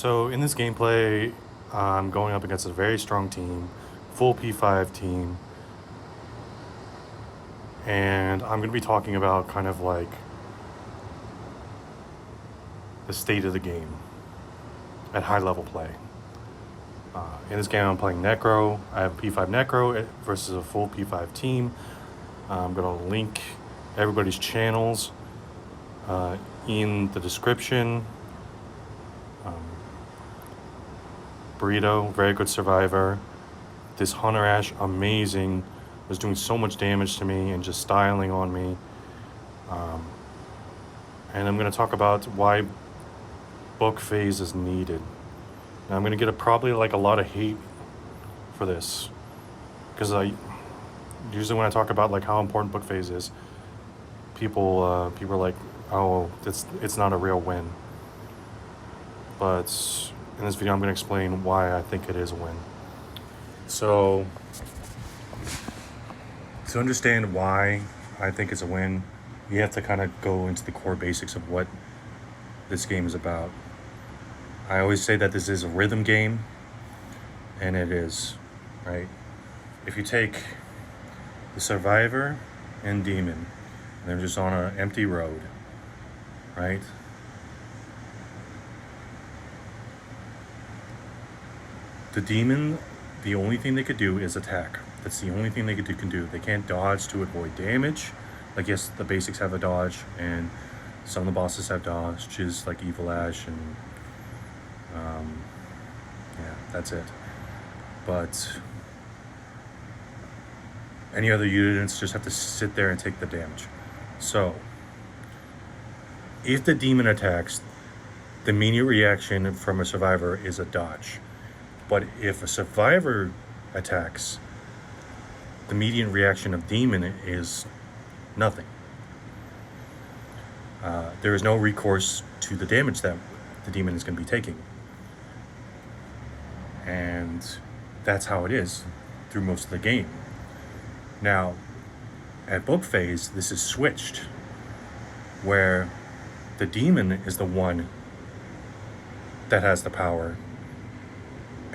So in this gameplay, I'm going up against a very strong team, full P5 team, and I'm going to be talking about kind of like the state of the game at high level play. In this game, I'm playing Necro. I have a P5 Necro versus a full P5 team. I'm going to link everybody's channels in the description. Burrito, very good survivor. This Hunter Ash, amazing. Was doing so much damage to me and just styling on me. And I'm going to talk about why book phase is needed. Now I'm going to get probably like a lot of hate for this, because I usually when I talk about like how important book phase is, people are like, oh, it's not a real win. But in this video, I'm going to explain why I think it is a win. So, to understand why I think it's a win, you have to kind of go into the core basics of what this game is about. I always say that this is a rhythm game, and it is, right? If you take the Survivor and Demon, and they're just on an empty road, right? The Demon, the only thing they could do is attack. That's the only thing they can do. They can't dodge to avoid damage. Like, yes, the basics have a dodge, and some of the bosses have dodges, like Evil Ash, and yeah, that's it. But any other units just have to sit there and take the damage. So, if the Demon attacks, the immediate reaction from a Survivor is a dodge. But if a Survivor attacks, the immediate reaction of Demon is nothing. There is no recourse to the damage that the Demon is going to be taking. And that's how it is through most of the game. Now, at book phase, this is switched, where the Demon is the one that has the power,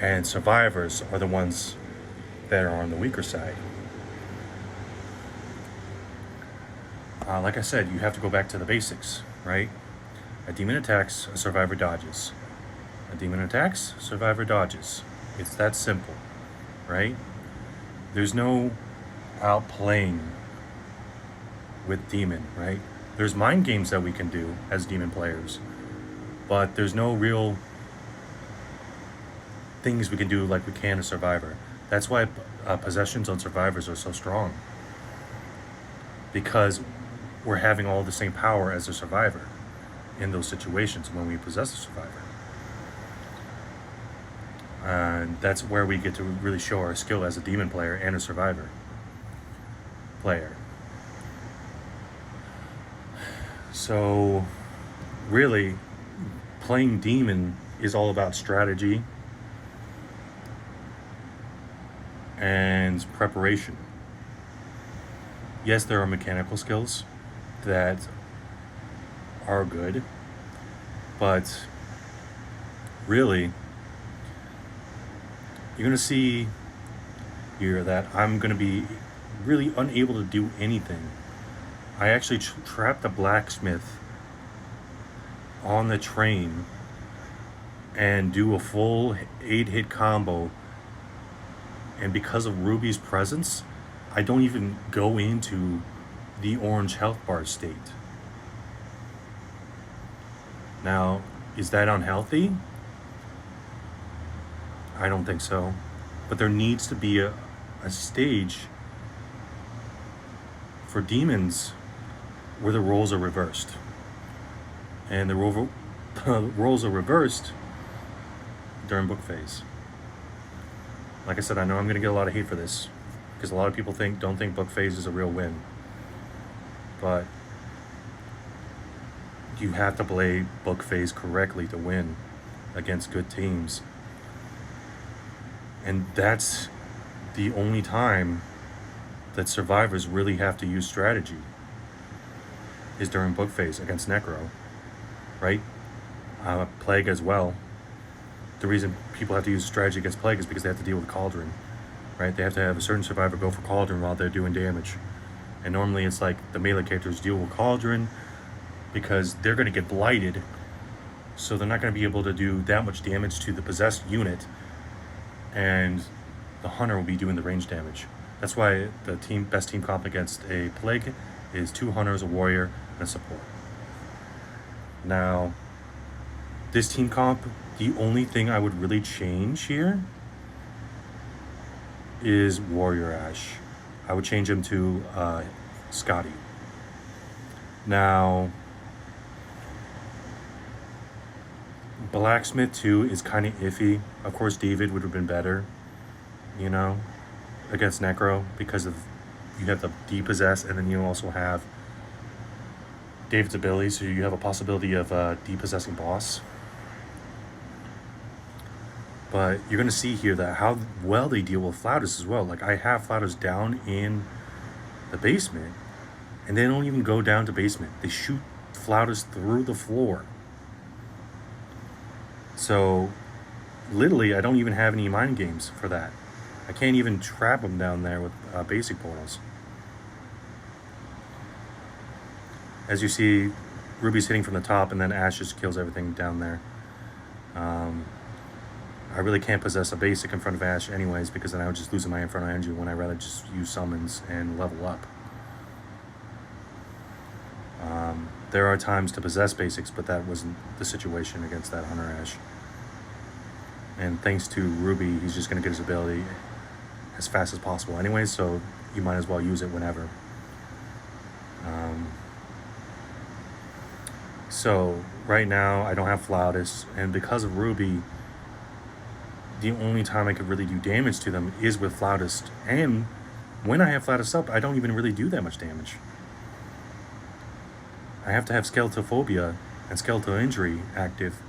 and survivors are the ones that are on the weaker side. Like I said, you have to go back to the basics, right? A demon attacks, a survivor dodges. A demon attacks, survivor dodges. It's that simple, right? There's no outplaying with demon, right? There's mind games that we can do as demon players, but there's no real things we can do like we can a survivor. That's why possessions on survivors are so strong, because we're having all the same power as a survivor in those situations when we possess a survivor. And that's where we get to really show our skill as a demon player and a survivor player. So really, playing demon is all about strategy and preparation. Yes, there are mechanical skills that are good, but really, you're going to see here that I'm going to be really unable to do anything. I actually trapped the blacksmith on the train and do a full 8-hit combo, and because of Ruby's presence, I don't even go into the orange health bar state. Now, is that unhealthy? I don't think so. But there needs to be a stage for demons where the roles are reversed. And the roles are reversed during book phase. Like I said, I know I'm going to get a lot of hate for this, because a lot of people don't think book phase is a real win. But you have to play book phase correctly to win against good teams. And that's the only time that survivors really have to use strategy, is during book phase against Necro, right? Plague as well. the reason people have to use strategy against Plague is because they have to deal with Cauldron, right? They have to have a certain survivor go for Cauldron while they're doing damage. And normally it's like the melee characters deal with Cauldron because they're going to get blighted, so they're not going to be able to do that much damage to the possessed unit, and the Hunter will be doing the range damage. That's why the best team comp against a Plague is 2 Hunters, a Warrior, and a Support. Now, this team comp, the only thing I would really change here is Warrior Ash. I would change him to Scotty. Now, Blacksmith 2 is kind of iffy. Of course, David would have been better, you know, against Necro, because of you have the depossess, and then you also have David's ability, so you have a possibility of depossessing boss. But you're going to see here that how well they deal with Flautus as well. Like, I have Flautus down in the basement, and they don't even go down to basement. They shoot Flautus through the floor. So, literally, I don't even have any mind games for that. I can't even trap them down there with basic portals. As you see, Ruby's hitting from the top, and then Ash just kills everything down there. I really can't possess a basic in front of Ash anyways, because then I would just lose my Infernal Energy when I'd rather just use summons and level up. There are times to possess basics, but that wasn't the situation against that Hunter Ash. And thanks to Ruby, he's just going to get his ability as fast as possible anyways, so you might as well use it whenever. So right now I don't have Flautus, and because of Ruby, the only time I could really do damage to them is with Flautist. And when I have Flautist up, I don't even really do that much damage. I have to have Skeletophobia and Skeletal Injury active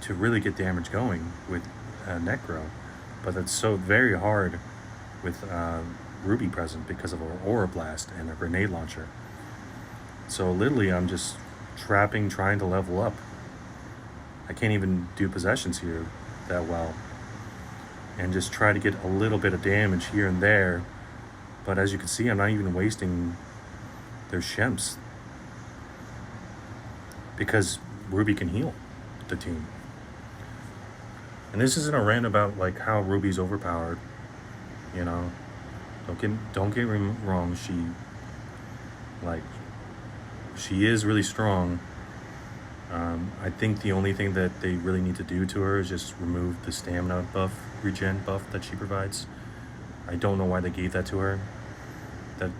to really get damage going with Necro. But that's so very hard with Ruby present because of her Aura Blast and a Grenade Launcher. So literally I'm just trapping, trying to level up. I can't even do possessions here that well. And just try to get a little bit of damage here and there. But as you can see, I'm not even wasting their Shemps, because Ruby can heal the team. And this isn't a rant about like how Ruby's overpowered, you know. Don't get me wrong, she is really strong. I think the only thing that they really need to do to her is just remove the stamina buff, regen buff that she provides. I don't know why they gave that to her. That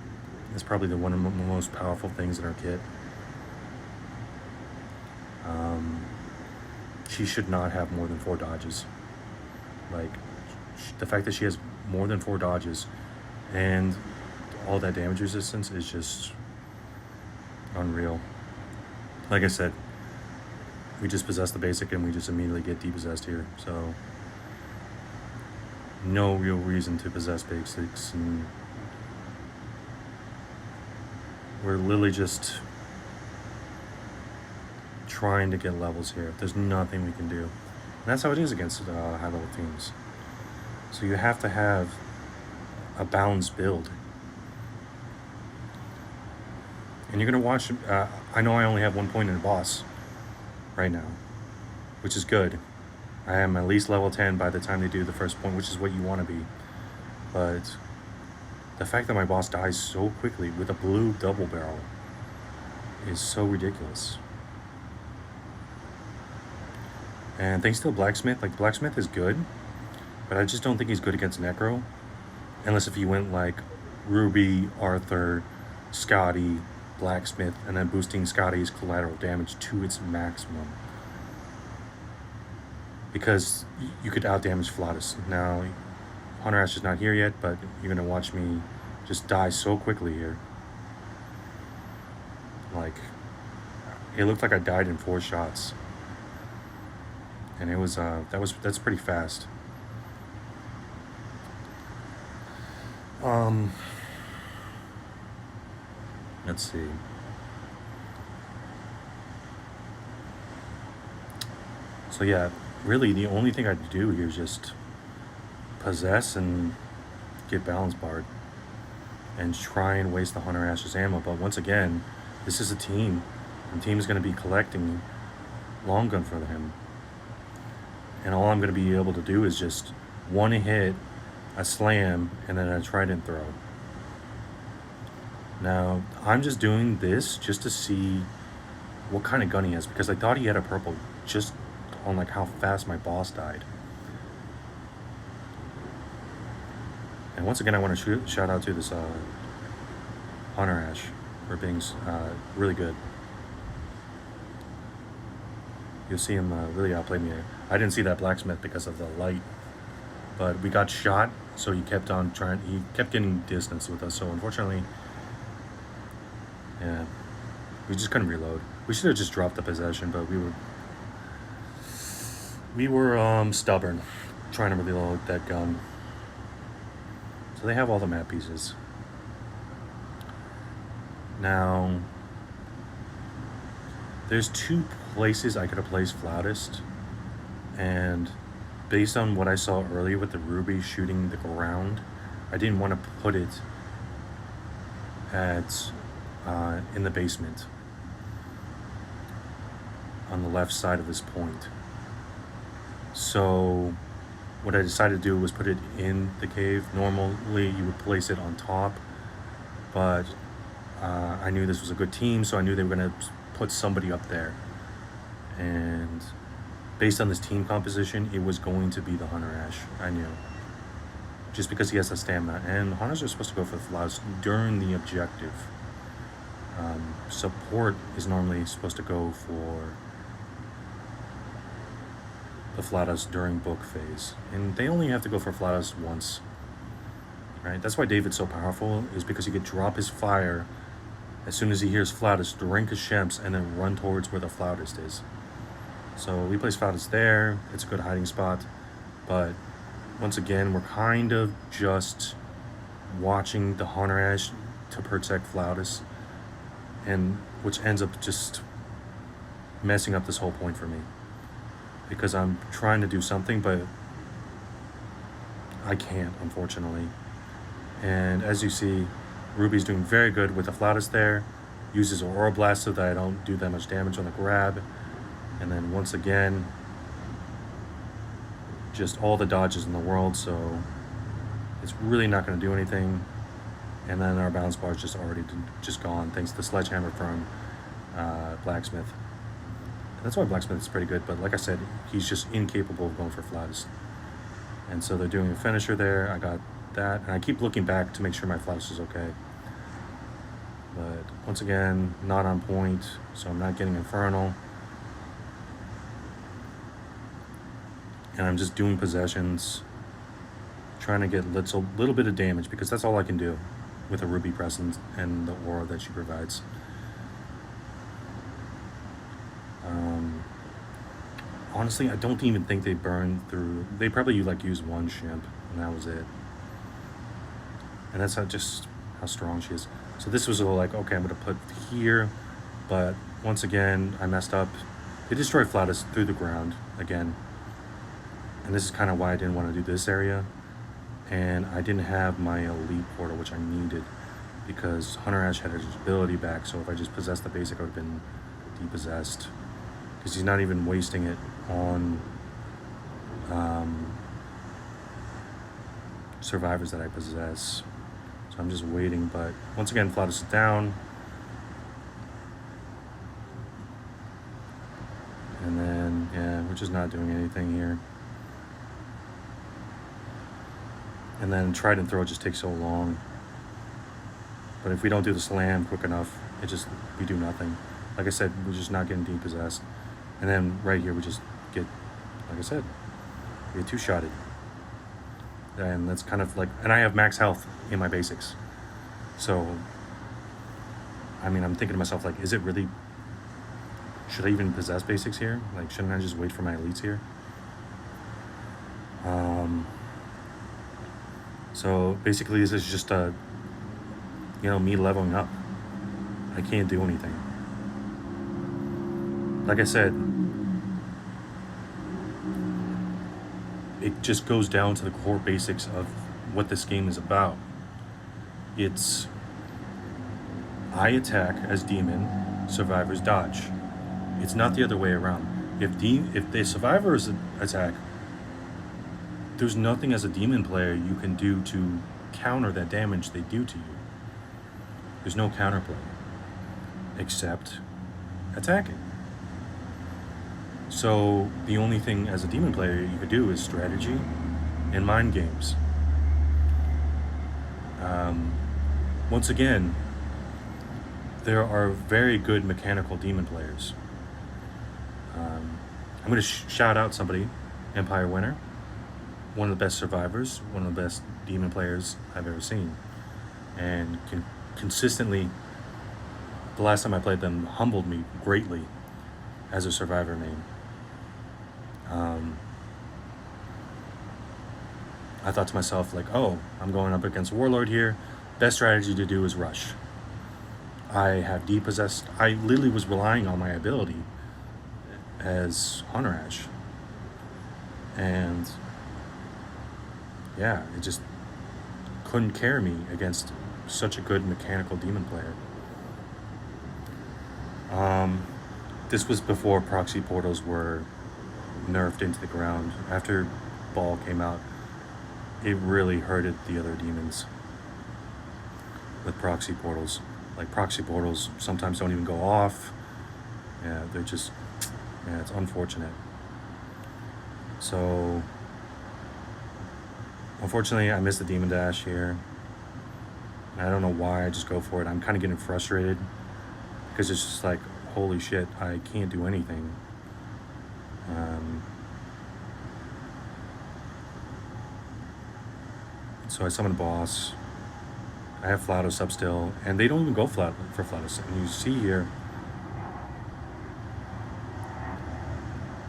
is probably one of the most powerful things in her kit. She should not have more than 4 dodges. Like, the fact that she has more than 4 dodges and all that damage resistance is just unreal. Like I said, we just possess the basic and we just immediately get depossessed here, so no real reason to possess basics, and we're literally just trying to get levels here. There's nothing we can do, and that's how it is against high level teams. So you have to have a balanced build. And you're gonna watch, I know I only have 1 point in the boss right now, which is good. I am at least level 10 by the time they do the first point, which is what you want to be. But the fact that my boss dies so quickly with a blue double barrel is so ridiculous. And thanks to the Blacksmith, like, Blacksmith is good, but I just don't think he's good against Necro, unless if you went like Ruby, Arthur, Scotty, Blacksmith, and then boosting Scotty's collateral damage to its maximum, because you could outdamage Flautus. Now, Hunter Ash is not here yet, but you're gonna watch me just die so quickly here. Like, it looked like I died in 4 shots, and it was that's pretty fast. Let's see. So yeah, really the only thing I do here is just possess and get balance barred and try and waste the Hunter Ash's ammo. But once again, this is a team, and the team is going to be collecting long gun for him. And all I'm going to be able to do is just one hit, a slam, and then a trident throw. Now, I'm just doing this just to see what kind of gun he has, because I thought he had a purple just on like how fast my boss died. And once again, I want to shout out to this Hunter Ash for being really good. You'll see him really outplay me. I didn't see that blacksmith because of the light, but we got shot, so he kept on trying. He kept getting distance with us. So unfortunately, yeah, we just couldn't reload. We should have just dropped the possession, but we were stubborn, trying to reload that gun. So they have all the map pieces. Now, there's two places I could have placed Flautist, and based on what I saw earlier with the Ruby shooting the ground, I didn't want to put it at in the basement on the left side of this point. So what I decided to do was put it in the cave. Normally you would place it on top, but I knew this was a good team, so I knew they were going to put somebody up there. And based on this team composition, it was going to be the Hunter Ash. I knew. Just because he has the stamina. And Hunters are supposed to go for the flaws during the objective. Support is normally supposed to go for the Flatus during book phase. And they only have to go for Flatus once. Right? That's why David's so powerful, is because he could drop his fire as soon as he hears Flautist, drink his Shemps, and then run towards where the Flautist is. So we place Flautist there. It's a good hiding spot. But once again, we're kind of just watching the Hunter Ash to protect Flautist, and which ends up just messing up this whole point for me. Because I'm trying to do something, but I can't, unfortunately. And as you see, Ruby's doing very good with the Flautist there. Uses Aura Blast so that I don't do that much damage on the grab. And then once again, just all the dodges in the world, so it's really not going to do anything. And then our balance bar is just already just gone, thanks to the sledgehammer from Blacksmith. And that's why Blacksmith is pretty good, but like I said, he's just incapable of going for Flautist. And so they're doing a finisher there. I got that, and I keep looking back to make sure my Flautist is okay. But once again, not on point, so I'm not getting Infernal. And I'm just doing possessions, trying to get little bit of damage, because that's all I can do with a Ruby presence and the aura that she provides. Honestly, I don't even think they burned through. They probably used one Shimp, and that was it. And that's just how strong she is. So this was all like, okay, I'm going to put here, but once again, I messed up. They destroyed Flautist through the ground again. And this is kind of why I didn't want to do this area. And I didn't have my elite portal, which I needed, because Hunter Ash had his ability back. So if I just possessed the basic, I would have been depossessed. Because he's not even wasting it on survivors that I possess. So I'm just waiting. But once again, Flautist is down. And then, yeah, we're just not doing anything here. And then Trident Throw just takes so long. But if we don't do the slam quick enough, we do nothing. Like I said, we're just not getting depossessed. And then right here, we just get, like I said, we get two-shotted. And that's kind of like, and I have max health in my basics. So, I mean, I'm thinking to myself, like, is it really, should I even possess basics here? Like, shouldn't I just wait for my elites here? So basically this is just me leveling up. I can't do anything. Like I said, it just goes down to the core basics of what this game is about. It's I attack as demon, survivors dodge. It's not the other way around. If the survivors attack, there's nothing as a demon player you can do to counter that damage they do to you. There's no counterplay except attacking. So the only thing as a demon player you could do is strategy and mind games. Once again, there are very good mechanical demon players. I'm going to shout out somebody, Empirewinner, one of the best survivors, one of the best demon players I've ever seen, and consistently, the last time I played them, humbled me greatly as a survivor main. I thought to myself, like, oh, I'm going up against Warlord here. Best strategy to do is rush. I have depossessed. I literally was relying on my ability as Hunter Ash. And yeah, it just couldn't carry me against such a good mechanical demon player. This was before proxy portals were nerfed into the ground. After Ball came out, it really hurted the other demons with proxy portals. Like, proxy portals sometimes don't even go off. Yeah, they're just, yeah, it's unfortunate. So, unfortunately, I missed the demon dash here. I don't know why I just go for it. I'm kind of getting frustrated because it's just like, holy shit, I can't do anything. So I summon a boss. I have Flatus up still, and they don't even go for Flatus. And you see here,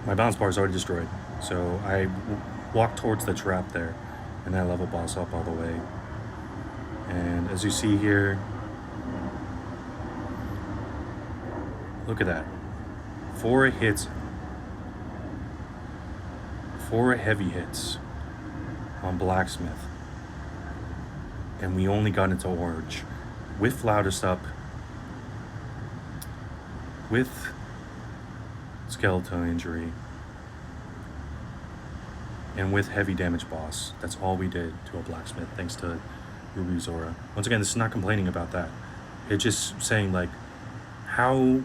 my balance bar is already destroyed. So I walk towards the trap there, and I level boss up all the way. And as you see here, look at that. 4 hits, 4 heavy hits on Blacksmith. And we only got into orange with Flatus up, with skeletal injury, and with heavy damage boss. That's all we did to a Blacksmith, thanks to Ruby Zora. Once again, this is not complaining about that. It's just saying, like, how,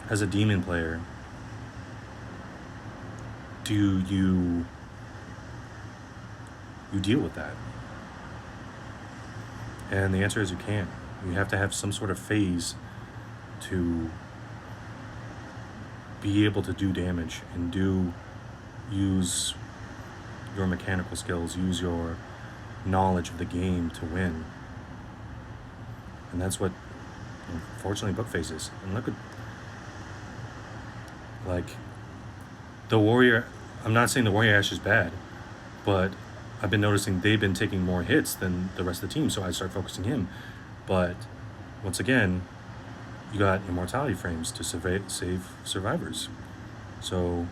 as a demon player, do you deal with that? And the answer is you can't. You have to have some sort of phase to be able to do damage and use your mechanical skills, use your knowledge of the game to win. And that's what, unfortunately, book phases. And look at, like, the Warrior, I'm not saying the Warrior Ash is bad, but I've been noticing they've been taking more hits than the rest of the team, so I start focusing him. But once again, you got immortality frames to save survivors. So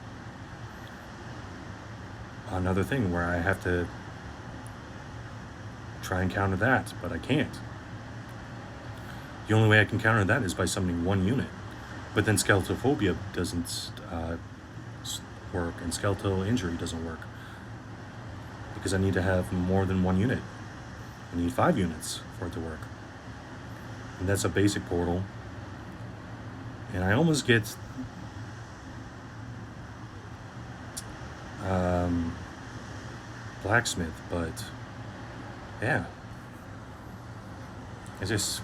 another thing where I have to try and counter that, but I can't. The only way I can counter that is by summoning 1 unit. But then skeletal phobia doesn't work, and skeletal injury doesn't work, because I need to have more than 1 unit. I need 5 units for it to work. And that's a basic portal. And I almost get Blacksmith, but yeah. It's just,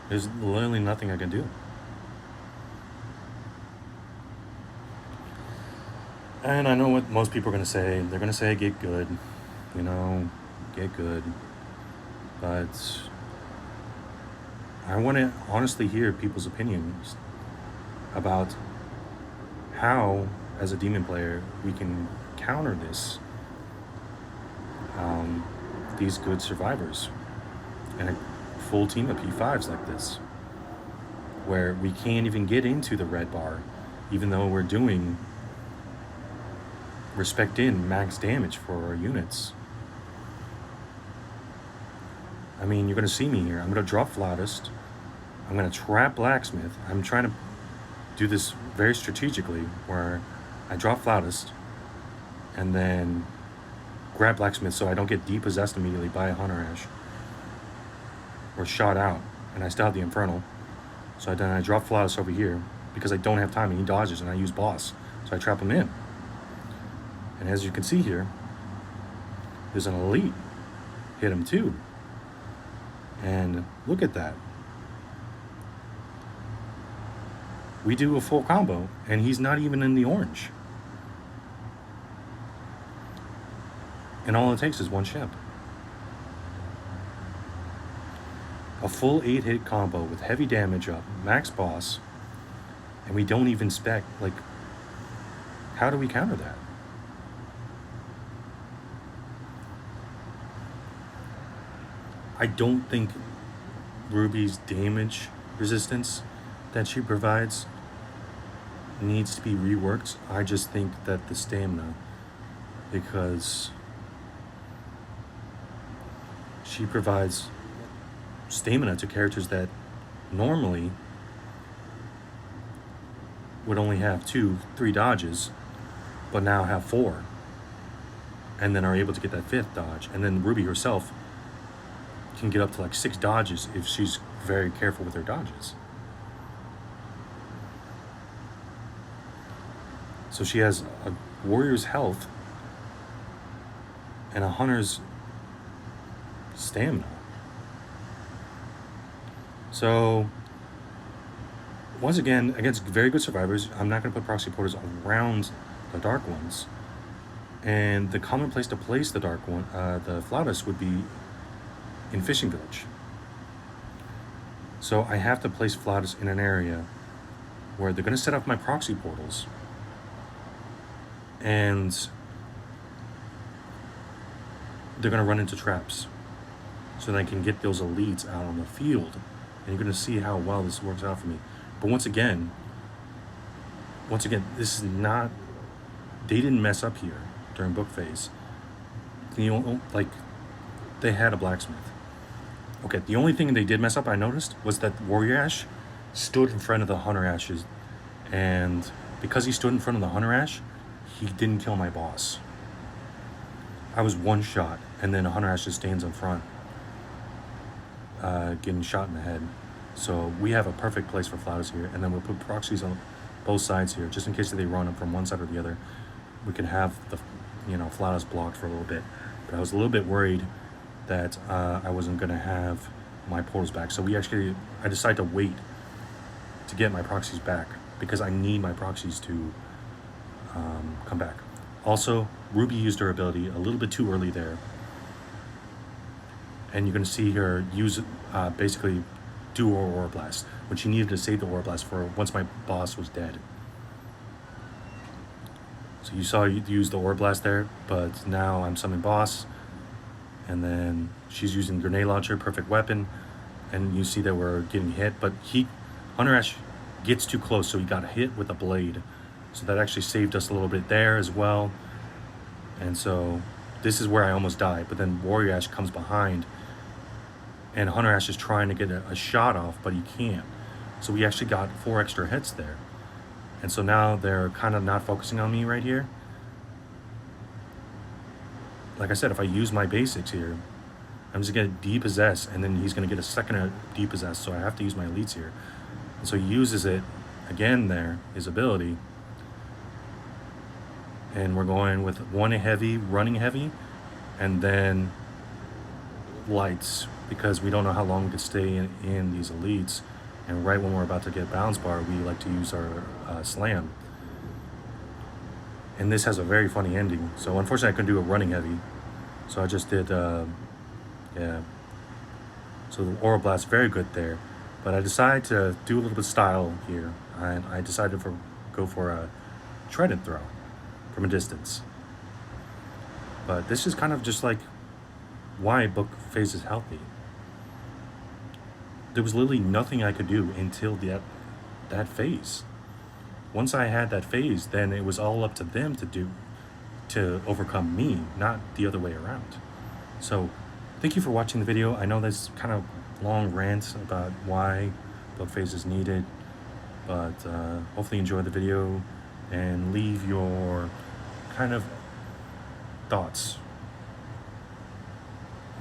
there's literally nothing I can do. And I know what most people are going to say. They're going to say, get good. You know, get good. But I want to honestly hear people's opinions about how, as a demon player, we can counter this. These good survivors. And a full team of P5s like this, where we can't even get into the red bar even though we're doing respect in max damage for our units. I mean, you're going to see me here. I'm going to drop Flautist. I'm going to trap Blacksmith. I'm trying to do this very strategically, where I drop Flautist and then grab Blacksmith so I don't get depossessed immediately by a Hunter Ash or shot out, and I still have the Infernal. So then I drop Flautist over here because I don't have time, and he dodges, and I use Boss, so I trap him in. And as you can see here, there's an Elite. Hit him too. And look at that. We do a full combo, and he's not even in the orange. And all it takes is one ship. A full 8-hit combo with heavy damage up, max boss, and we don't even spec. Like, how do we counter that? I don't think Ruby's damage resistance that she provides needs to be reworked. I just think that the stamina, because she provides stamina to characters that normally would only have 2-3 dodges, but now have 4, and then are able to get that 5th dodge. And then Ruby herself can get up to like 6 dodges if she's very careful with her dodges. So she has a warrior's health and a hunter's stamina. So once again, against very good survivors, I'm not going to put proxy porters around the dark ones. And the common place to place the dark one, the Flautist, would be in Fishing Village. So I have to place Flautist in an area where they're going to set up my proxy portals, and they're going to run into traps, so that I can get those elites out on the field. And you're going to see how well this works out for me. But once again, this is not, they didn't mess up here during book phase. Like, they had a Blacksmith. Okay, the only thing they did mess up, I noticed, was that Warrior Ash stood in front of the Hunter Ashes, and because he stood in front of the Hunter Ash, he didn't kill my boss. I was one shot, and then a Hunter Ash just stands in front, getting shot in the head. So we have a perfect place for Flautist here, and then we'll put proxies on both sides here, just in case they run up from one side or the other. We can have the, Flautist blocked for a little bit. But I was a little bit worried that I wasn't going to have my portals back. So I decided to wait to get my proxies back, because I need my proxies to come back. Also, Ruby used her ability a little bit too early there. And you're going to see her use, basically do her Aura Blast, when she needed to save the Aura Blast for once my boss was dead. So you saw you use the Aura Blast there, but now I'm summoning boss, and then she's using Grenade Launcher, perfect weapon, and you see that we're getting hit, but Hunter Ash gets too close, so he got hit with a blade. So that actually saved us a little bit there as well. And so this is where I almost died, but then Warrior Ash comes behind, and Hunter Ash is trying to get a shot off, but he can't. So we actually got 4 extra hits there. And so now they're kind of not focusing on me right here. Like I said, if I use my basics here, I'm just going to depossess, and then he's going to get a second depossess, so I have to use my elites here. And so he uses it again there, his ability. And we're going with one heavy, running heavy, and then lights, because we don't know how long we could stay in these elites. And right when we're about to get balance bar, we like to use our slam. And this has a very funny ending. So unfortunately I couldn't do a running heavy. So I just did, yeah. So the Aura Blast, very good there. But I decided to do a little bit of style here. And I decided to go for a Trident throw from a distance. But this is kind of just like why book phase is healthy. There was literally nothing I could do until that phase. once I had that phase, then it was all up to them to overcome me, not the other way around. So thank you for watching the video. I know this kind of long rant about why book phase is needed, but hopefully you enjoy the video and leave your kind of thoughts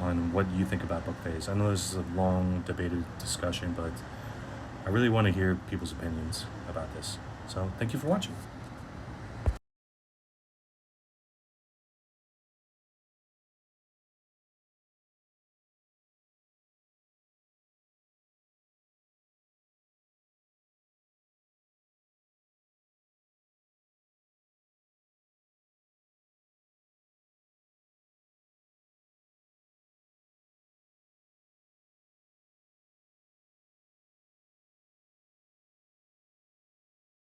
on what you think about book phase. I know this is a long debated discussion, but I really want to hear people's opinions about this. So thank you for watching.